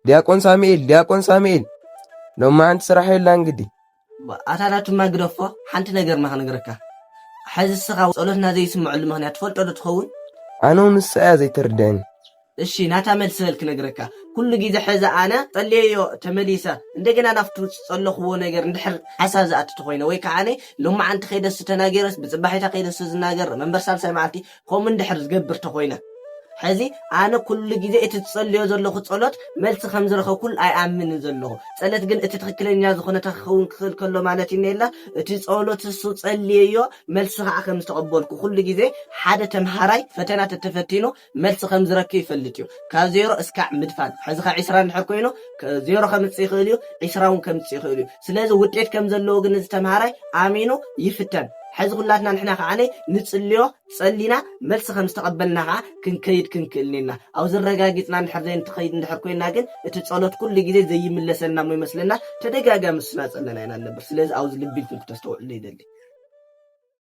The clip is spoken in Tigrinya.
ዲያቆን ሳሙኤል ሎማ አንተ ስራሕ የላ እንግዲህ ኣታላቱ ማግደፎ ሓንቲ ነገር ማኽነግረካ ሕዚ ስኻ ጸሎትና ዘይስምዑሉ ምኽንያት ትፈልጦ ዶ ትኸውን? ኣነ ንስኣ ዘይተርድአኒ እሺ ናታ መልስ በልክ ነግረካ ኩሉ ግዜ ሕዚ ኣነ ጸልየዮ ተመሊሰ እንደገና ናፍቱ ጸለኽዎ ነገር እንድሕር ሓሳብ ዝኣትት ኮይነ ወይ ከዓነ ሎማ ዓንቲ ከይደስ ተናገረስ ብጽባሒታ ከይደስ ዝናገር መንበር ሳልሳይ መዓልቲ ከምኡ እንድሕር ዝገብር ተኮይነ ሕዚ ኣነ ኩሉ ግዜ እቲ ትጸልዮ ዘለኹ ጸሎት መልሲ ከም ዝረኸብ ኩል ኣይኣምን ዘለኹ ጸሎት ግን እቲ ትክክለኛ ዝኾነ ተኸውን ክኽእል ከሎ ማለት ይነላ እቲ ጸሎት እሱ ጸልየዮ መልሲ ከዓ ከም ዝተቀበልኩ ኩሉ ግዜ ሓደ ተምሃራይ ፈተና ተተፈቲኑ መልሲ ከም ዝረክብ ይፈልጥ እዩ ካብ 0 እስካዕ ምድፋን ሕዚ ካብ 20 እንድሕር ኮይኑ 0 ከምጽእ ይኽእል እዩ 20 እውን ከምጽእ ይኽእል እዩ ስለዚ ውጤት ከም ዘለዎ ግን እዚ ተምሃራይ ኣሚኑ ይፍተን حيث قلنا نحن خاني نتصليو تصلينا ملس خمس تقبلنا كنكيد كنكلنا او زرغاغيتنا نحرزين تخيد ندحر كوينا كن اتصالات كل غيزي زي ملسنا مو يመስلنا تدغاغا مسنا صلنا ينا نبر سلاذ اوز لبيت كنت تستوعب لي دلي